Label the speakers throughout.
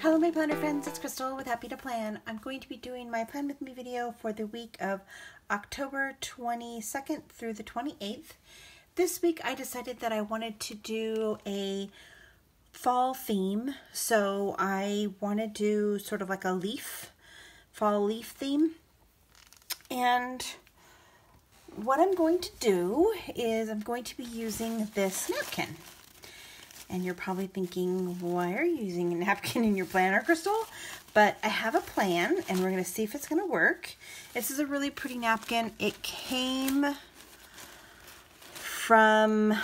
Speaker 1: Hello my planner friends, it's Crystal with Happy to Plan. I'm going to be doing my Plan With Me video for the week of October 22nd through the 28th. This week I decided that I wanted to do a fall theme, so I want to do sort of like a fall leaf theme. And what I'm going to do is I'm going to be using this napkin. And you're probably thinking, why are you using a napkin in your planner, Crystal? But I have a plan, and we're going to see if it's going to work. This is a really pretty napkin. It came from,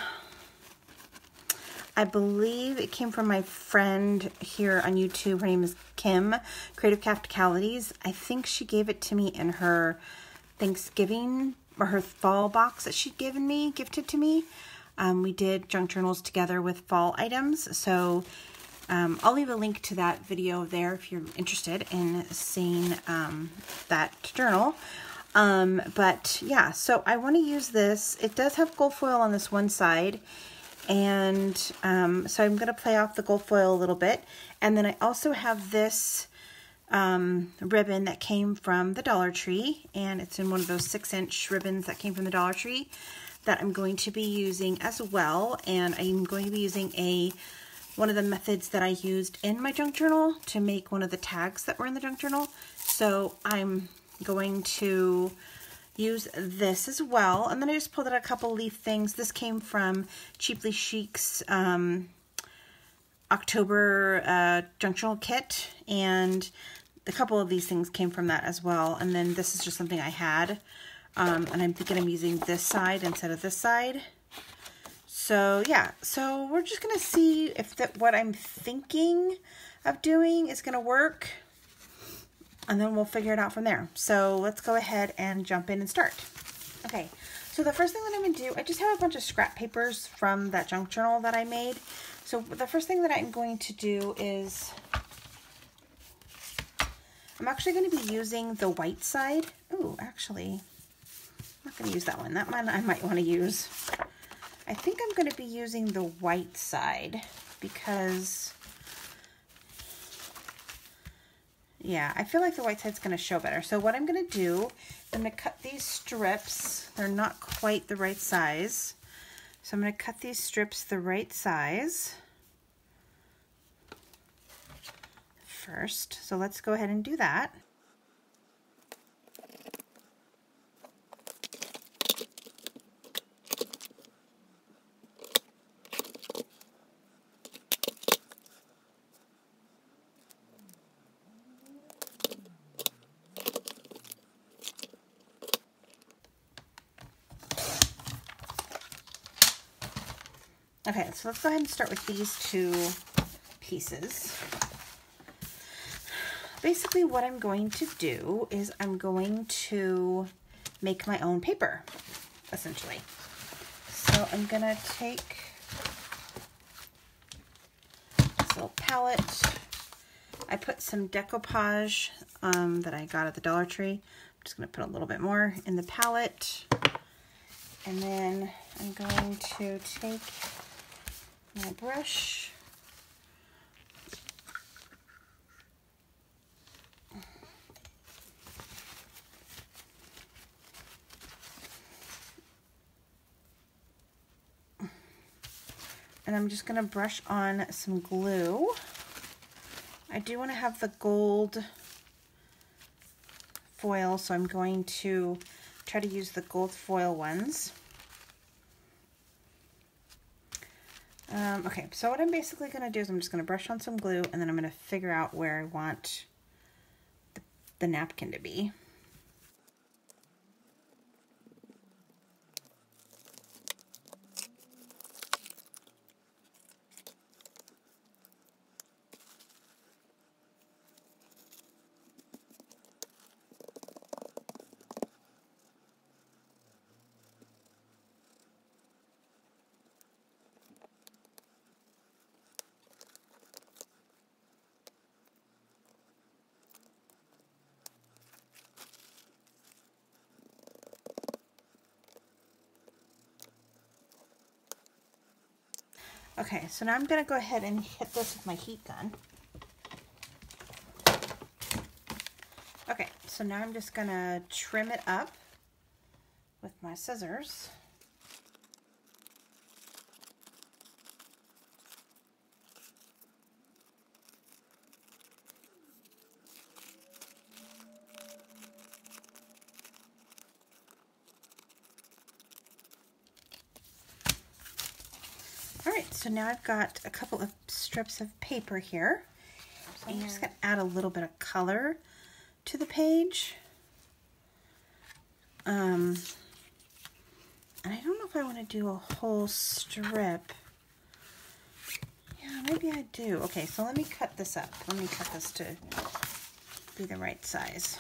Speaker 1: I believe it came from my friend here on YouTube. Her name is Kim, Creative Practicalities. I think she gave it to me in her Thanksgiving, or her fall box that she'd gifted to me. We did junk journals together with fall items, so I'll leave a link to that video there if you're interested in seeing that journal. But yeah, so I want to use this. It does have gold foil on this one side, and so I'm going to play off the gold foil a little bit. And then I also have this ribbon that came from the Dollar Tree, and it's in one of those 6-inch ribbons that came from the Dollar Tree that I'm going to be using as well. And I'm going to be using one of the methods that I used in my junk journal to make one of the tags that were in the junk journal. So I'm going to use this as well. And then I just pulled out a couple leaf things. This came from Cheaply Chic's October junk journal kit, and a couple of these things came from that as well. And then this is just something I had. And I'm thinking I'm using this side instead of this side. So yeah, so we're just going to see if what I'm thinking of doing is going to work. And then we'll figure it out from there. So let's go ahead and jump in and start. Okay, so the first thing that I'm going to do, I just have a bunch of scrap papers from that junk journal that I made. So the first thing that I'm going to do is, I'm actually going to be using the white side. Oh, actually, I'm not going to use that one. That one I might want to use. I think I'm going to be using the white side because, yeah, I feel like the white side's going to show better. So what I'm going to do, I'm going to cut these strips. They're not quite the right size. So I'm going to cut these strips the right size first. So let's go ahead and do that. Okay, so let's go ahead and start with these two pieces. Basically what I'm going to do is I'm going to make my own paper, essentially. So I'm going to take this little palette. I put some decoupage that I got at the Dollar Tree. I'm just going to put a little bit more in the palette. And then I'm going to take my brush, and I'm just going to brush on some glue. I do want to have the gold foil, so I'm going to try to use the gold foil ones. Okay, so what I'm basically going to do is I'm just going to brush on some glue, and then I'm going to figure out where I want the napkin to be. Okay, so now I'm going to go ahead and hit this with my heat gun. so now I'm just gonna trim it up with my scissors. Alright, so now I've got a couple of strips of paper here. So I'm just going to add a little bit of color to the page. And I don't know if I want to do a whole strip. Yeah, maybe I do. Okay, so let me cut this up. Let me cut this to be the right size.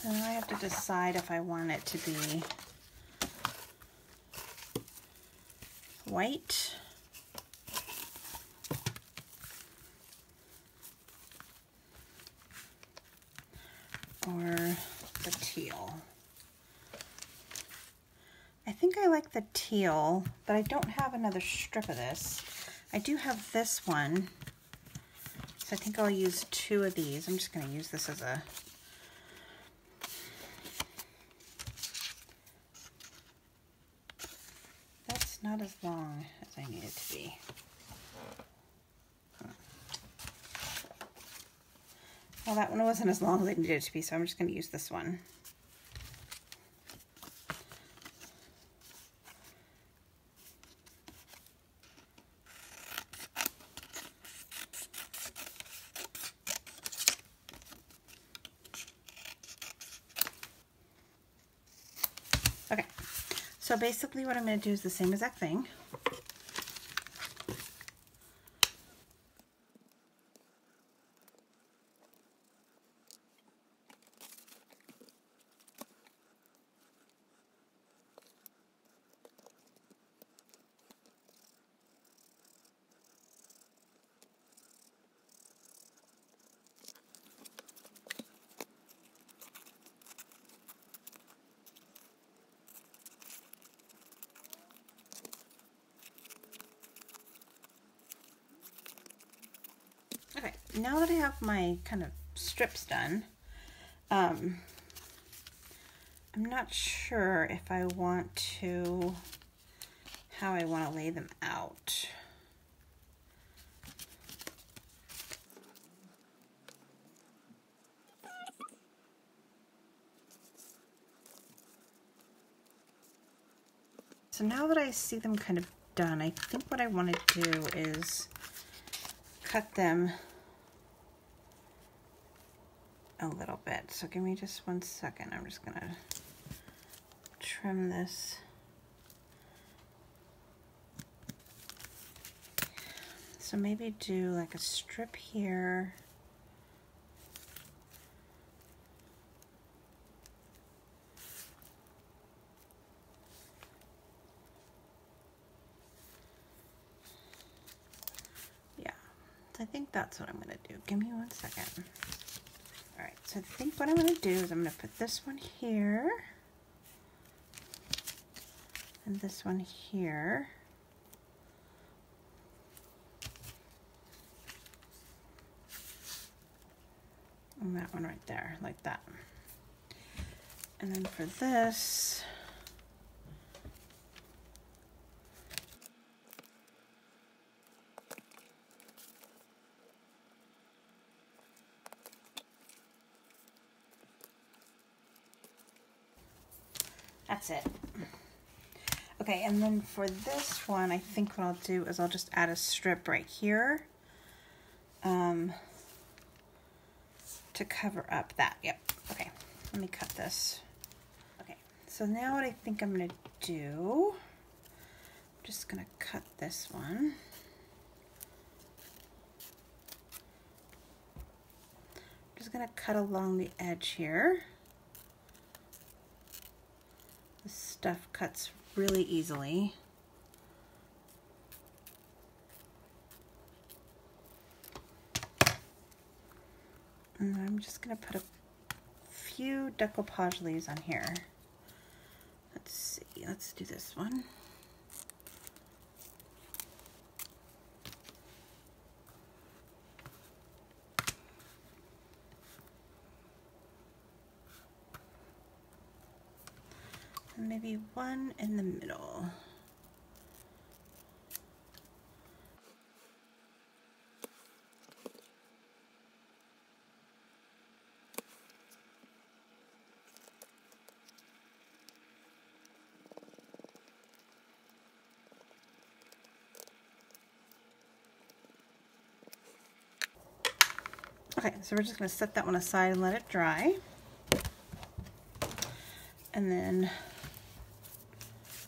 Speaker 1: So now I have to decide if I want it to be white or the teal. I think I like the teal, but I don't have another strip of this. I do have this one, so I think I'll use 2 of these. I'm just going to use this as a not as long as I need it to be. Well, that one wasn't as long as I needed it to be, so I'm just going to use this one. Okay. So basically what I'm going to do is the same exact thing. Okay, now that I have my kind of strips done, I'm not sure if I want to, how I want to lay them out. So now that I see them kind of done, I think what I want to do is cut them a little bit. So give me just 1 second. I'm just gonna trim this. So maybe do like a strip here. Yeah, so I think that's what I'm gonna do. Give me 1 second. All right, so I think what I'm going to do is I'm going to put this one here and this one here. And that one right there, like that. And then for this, that's it. Okay, and then for this one, I think what I'll do is I'll just add a strip right here to cover up that. Yep. Okay, let me cut this. Okay, so now what I think I'm going to do, I'm just going to cut this one. I'm just going to cut along the edge here. This stuff cuts really easily. And I'm just going to put a few decoupage leaves on here. Let's see, let's do this one. And maybe one in the middle. Okay, so we're just going to set that one aside and let it dry. And then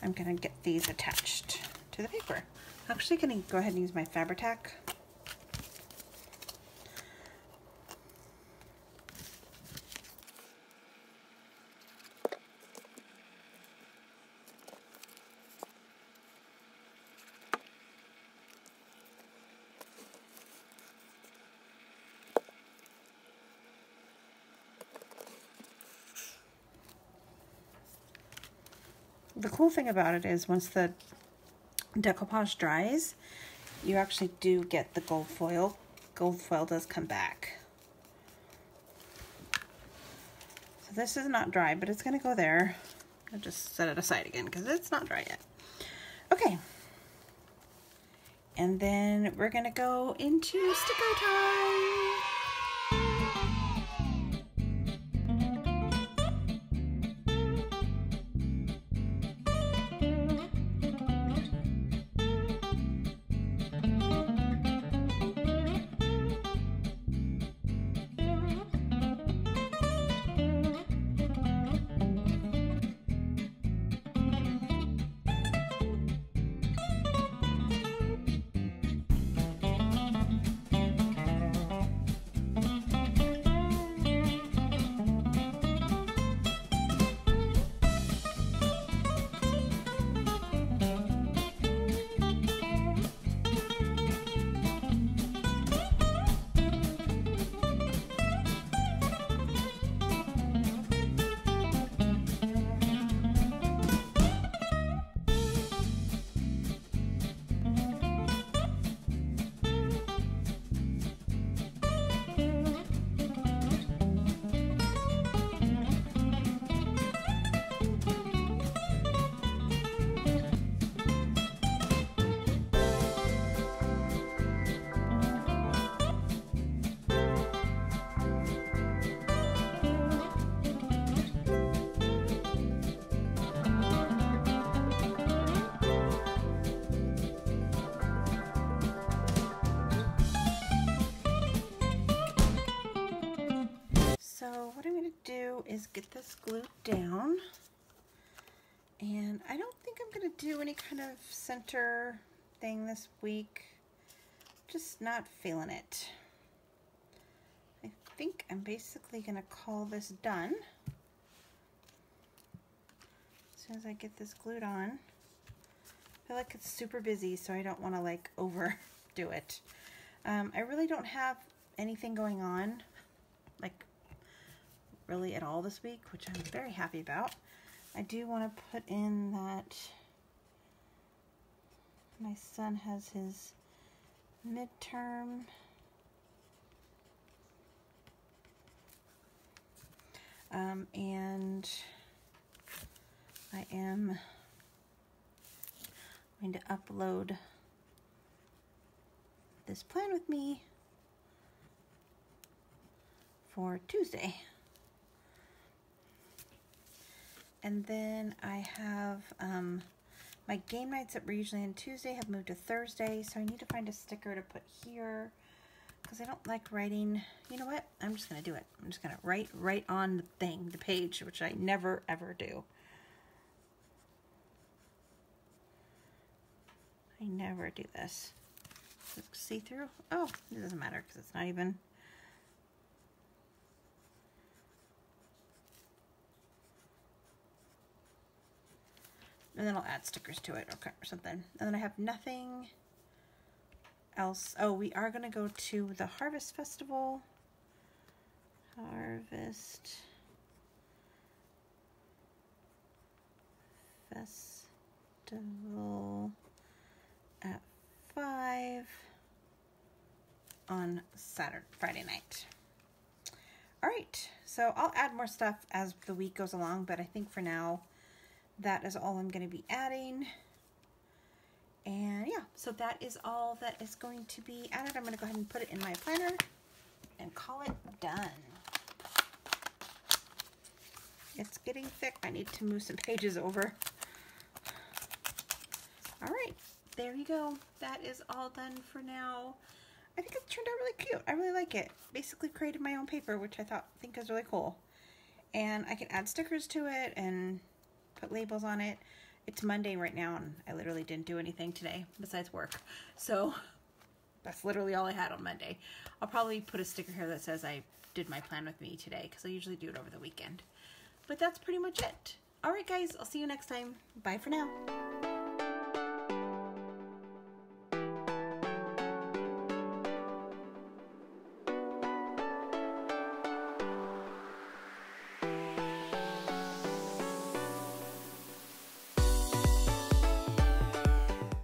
Speaker 1: I'm going to get these attached to the paper. I'm actually going to go ahead and use my Fabri-Tac. The cool thing about it is once the decoupage dries, you actually do get the gold foil. Gold foil does come back. So this is not dry, but it's going to go there. I'll just set it aside again because it's not dry yet. Okay. And then we're going to go into sticker time. So what I'm going to do is get this glued down, and I don't think I'm going to do any kind of center thing this week, just not feeling it. I think I'm basically going to call this done as soon as I get this glued on. I feel like it's super busy, so I don't want to like overdo it. I really don't have anything going on like really at all this week, which I'm very happy about. I do want to put in that my son has his midterm. And I am going to upload this plan with me for Tuesday. And then I have my game nights that were usually on Tuesday have moved to Thursday, so I need to find a sticker to put here because I don't like writing. You know what? I'm just going to do it. I'm just going to write right on the thing, the page, which I never ever do. I never do this. See through? Oh, it doesn't matter because it's not even. And then I'll add stickers to it, okay, or something. And then I have nothing else. Oh, we are going to go to the Harvest Festival. Harvest Festival at 5 on Friday night. All right, so I'll add more stuff as the week goes along, but I think for now, that is all I'm going to be adding. And yeah, so that is all that is going to be added. I'm going to go ahead and put it in my planner and call it done. It's getting thick. I need to move some pages over. All right, there you go. That is all done for now. I think it turned out really cute. I really like it. Basically created my own paper, which I think is really cool. And I can add stickers to it and put labels on it. It's Monday right now, and I literally didn't do anything today besides work. So that's literally all I had on Monday. I'll probably put a sticker here that says I did my plan with me today, because I usually do it over the weekend. But that's pretty much it. All right, guys, I'll see you next time. Bye for now.